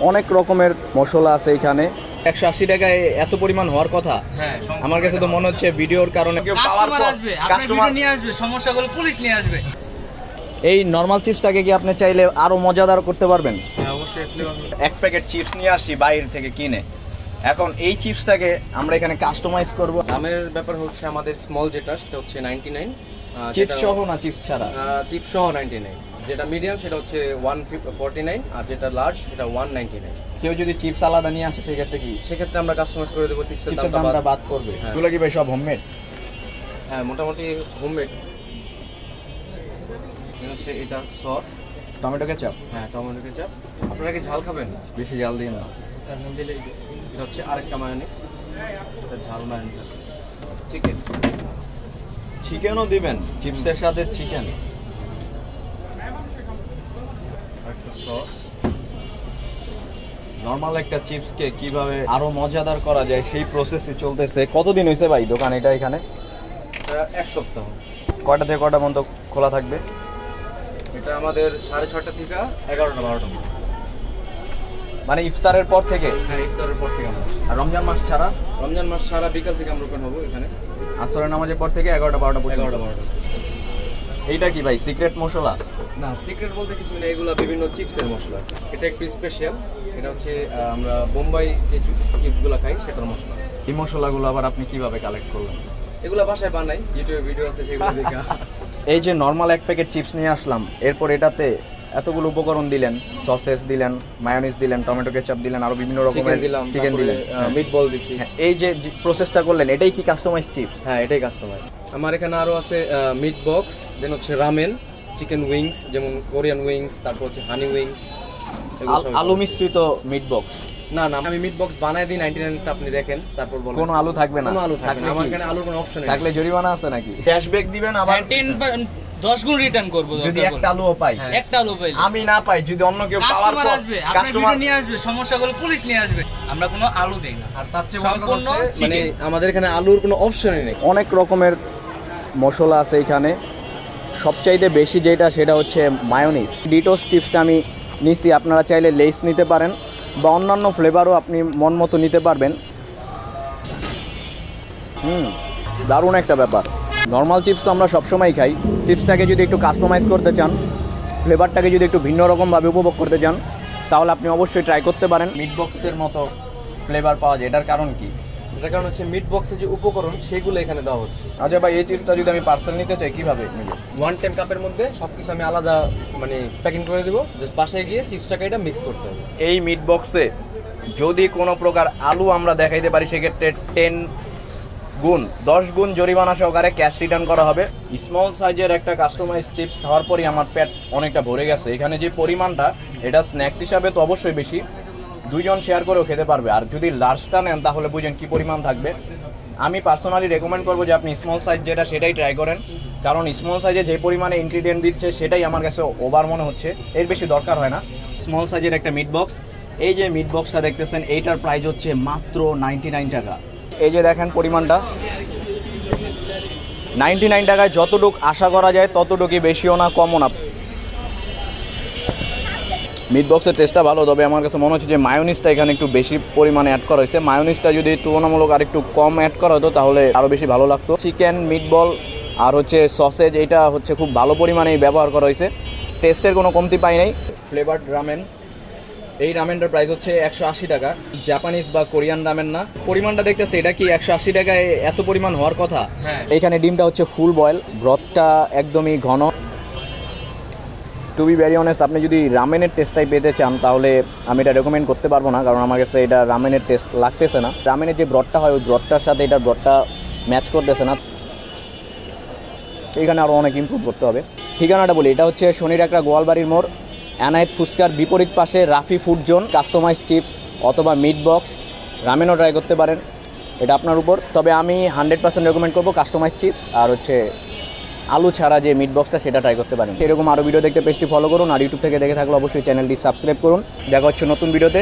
অনেক রকমের মশলা আছে এখানে। 180 টাকায় এত পরিমাণ হওয়ার কথা। হ্যাঁ, আমার কাছে তো মনে হচ্ছে ভিডিওর কারণে কেউ পাওয়ার পর কাস্টমার নিয়ে আসবে, সমস্যাগুলো পুলিশ নিয়ে আসবে। এই নরমাল চিপসটাকে কি আপনি চাইলে আরো মজাদার করতে পারবেন? হ্যাঁ, অবশ্যই। এক প্যাকেট চিপস নিয়ে আসছি বাইরে থেকে কিনে, এখন এই চিপসটাকে আমরা এখানে কাস্টমাইজ করব। দামের ব্যাপার হচ্ছে আমাদের স্মল যেটা সেটা হচ্ছে 99, চিপস সহ না চিপস ছাড়া? চিপস সহ 99, যেটা মিডিয়াম সেটা হচ্ছে 149, আর যেটা লার্জ সেটা 199। কেউ যদি চিপস আলাদা নিয়ে আসে সেক্ষেত্রে আমরা কাস্টমাইজ করে দেবো, চিপসের দামটা বাদ করবে। এগুলো কি ভাই সব হোমমেড? হ্যাঁ, মোটামুটি হোমমেড। এটা সস, টমেটো কেচাপ। হ্যাঁ, টমেটো কেচাপ। আপনারা কি ঝাল খাবেন? বেশি ঝাল দিন না। এটা হচ্ছে আরেকটা মায়োনিজ, এটা ঝাল মায়োনিজ। চিকেনও দিবেন চিপসের সাথে? চিকেন, আরেকটা সস। নরমাল একটা চিপসকে কিভাবে আরো মজাদার করা যায় সেই প্রসেসই চলতেছে। কতদিন হয়েছে ভাই দোকান এটা এখানে? এক সপ্তাহ। কয়টা থেকে কয়টা পর্যন্ত খোলা থাকবে? এটা আমাদের 6:30 থেকে 11টা-12টা। মানে ইফতারের পর থেকে? হ্যাঁ, ইফতারের পর থেকে আমরা। আর রমজান মাস ছাড়া? রমজান মাস ছাড়া বিকাল থেকে আমরা ওপেন হবো এখানে। আসরের নামাজের পর থেকে 11টা-12টা পর্যন্ত। 11টা-12টা। এইটা কি ভাই সিক্রেট মশলা? না, সিক্রেট বলতে কিছু নেই, এগুলো বিভিন্ন চিপসের মশলা। এটা একটু স্পেশাল, এটা হচ্ছে আমরা বোম্বাই যে চিপসগুলো খাই সেটার মশলা। এই মশলাগুলো আবার আপনি কিভাবে কালেক্ট করলেন? এগুলো বাসায় বানাই, ইউটিউবে ভিডিও আছে সেগুলো দেখে। এই যে নরমাল এক প্যাকেট চিপস নিয়ে আসলাম, এরপর এটাতে এতগুলো উপকরণ দিলেন, সসেস দিলেন, মায়োনিজ দিলেন, টমেটো কেচাপ দিলেন, আরো বিভিন্ন রকমের চিকেন দিলেন, মিটবল দিছি। এই যে প্রসেসটা করলেন এটাই কি কাস্টমাইজ চিপস? হ্যাঁ, এটাই কাস্টমাইজ। আমার এখানে আরো আছে মিট বক্স, দেন হচ্ছে রামেন, চিকেন উইংস, যেমন কোরিয়ান উইংস, তারপর হচ্ছে হানি উইংস, আলু মিশ্রিত মিট বক্স। না, আমি মিট বক্স বানাই দিই 99টা, আপনি দেখেন তারপর বলুন। কোনো আলু থাকবে না? কোনো আলু থাকবে না, আমার এখানে আলুর কোনো অপশন নেই। থাকলে জরিমানা আছে নাকি? ক্যাশব্যাক দিবেন আবার? 10 গুণ রিটার্ন করব যদি একটা আলুও পাই। একটা আলু পাই, আমি না পাই, যদি অন্য কেউ পাওয়ার পর কাস্টমার নিয়ে আসবে, সমস্যাগুলো পুলিশ নিয়ে আসবে। আমরা কোনো আলু দেই না। আর তার চেয়ে সম্পূর্ণ মানে আমাদের এখানে আলুর কোনো অপশনই নেই। অনেক রকমের মশলা আছে এখানে, সবচাইতে বেশি যেটা সেটা হচ্ছে মায়োনিজ। ডিটোস চিপসটা আমি নিছি, আপনারা চাইলে লেস নিতে পারেন বা অন্যান্য ফ্লেভারও আপনি মন মতো নিতে পারবেন। দারুণ একটা ব্যাপার। নর্মাল চিপস তো আমরা সবসময় খাই, চিপসটাকে যদি একটু কাস্টমাইজ করতে চান, ফ্লেভারটাকে যদি একটু ভিন্ন রকমভাবে উপভোগ করতে চান, তাহলে আপনি অবশ্যই ট্রাই করতে পারেন। মিট বক্সের মতো ফ্লেভার পাওয়া যায়, এটার কারণ কি? এটার কারণ হচ্ছে মিট বক্সে যে উপকরণ সেগুলো এখানে দেওয়া হচ্ছে। আচ্ছা ভাই, এই চিপসটা যদি আমি পার্সেল নিতে চাই কিভাবে নেব? 1 টাইম কাপের মধ্যে সবকিছু আমি আলাদা মানে প্যাকিং করে দেবো, জাস্ট বাসায় গিয়ে চিপসটাকে এটা মিক্স করতে হবে। এই মিট বক্সে যদি কোনো প্রকার আলু আমরা দেখাইতে পারি, সেক্ষেত্রে 10 গুণ জরিমানা সহকারে ক্যাশ রিটার্ন করা হবে। স্মল সাইজের একটা কাস্টমাইজ চিপস খাওয়ার পরই আমার পেট অনেকটা ভরে গেছে। এখানে যে পরিমাণটা, এটা স্ন্যাক্স হিসাবে তো অবশ্যই বেশি, 2 জন শেয়ার করেও খেতে পারবে। আর যদি লার্জটা নেন তাহলে বুঝেন কি পরিমাণ থাকবে। আমি পার্সোনালি রেকমেন্ড করবো যে আপনি স্মল সাইজ যেটা সেটাই ট্রাই করেন, কারণ স্মল সাইজে যে পরিমাণে ইনগ্রিডিয়েন্ট দিচ্ছে সেটাই আমার কাছে ওভার মনে হচ্ছে, এর বেশি দরকার হয় না। স্মল সাইজের একটা মিট বক্স, এই যে মিট বক্সটা দেখতেছেন এইটার প্রাইস হচ্ছে মাত্র 99 টাকা। এই যে দেখেন পরিমাণটা, 99 টাকায় যতটুক আশা করা যায় ততটুকুই, বেশিও না কমও না। মিট বক্সের টেস্টটা ভালো, তবে আমার কাছে মনে হচ্ছে যে মায়োনিজটা এখানে একটু বেশি পরিমাণে অ্যাড করা হয়েছে। মায়োনিজটা যদি তুলনামূলক আর একটু কম অ্যাড করা হতো তাহলে আরও বেশি ভালো লাগতো। চিকেন, মিটবল আর হচ্ছে সসেজ, এটা হচ্ছে খুব ভালো পরিমাণেই ব্যবহার করা হয়েছে, টেস্টের কোনো কমতি পাই নাই। ফ্লেভারড রামেন, এই রামেনটার প্রাইস হচ্ছে 180 টাকা। জাপানিজ বা কোরিয়ান রামেন না। পরিমাণটা দেখতেছে, এটা কি 180 টাকায় এত পরিমাণ হওয়ার কথা? হ্যাঁ। এখানে ডিমটা হচ্ছে ফুল বয়েল, ব্রথটা একদমই ঘন। টু বি ভেরি অনেস্ট, আপনি যদি রামেনের টেস্টটাই পেতে চান তাহলে আমি এটা রেকমেন্ড করতে পারবো না, কারণ আমার কাছে এটা রামেনের টেস্ট লাগতেছে না। রামেনের যে ব্রথটা হয় ওই ব্রথটার সাথে এটার ব্রথটা ম্যাচ করতেছে না, এইখানে আরও অনেক ইমপ্রুভ করতে হবে। ঠিকানাটা বলি, এটা হচ্ছে শনির একটা গোয়ালবাড়ির মোড়, এনায়েত ফুচকার বিপরীত পাশে Rafi food zone. Customize chips অথবা মিট বক্স, রামেনও ট্রাই করতে পারেন, এটা আপনার উপর। তবে আমি 100% রেকমেন্ড করবো কাস্টমাইজ চিপস আর হচ্ছে আলু ছাড়া যে মিট বক্সটা সেটা ট্রাই করতে পারেন। এরকম আরও ভিডিও দেখতে পেজটি ফলো করুন, আর ইউটিউব থেকে দেখে থাকলে অবশ্যই চ্যানেলটি সাবস্ক্রাইব করুন। দেখা হচ্ছে নতুন ভিডিওতে।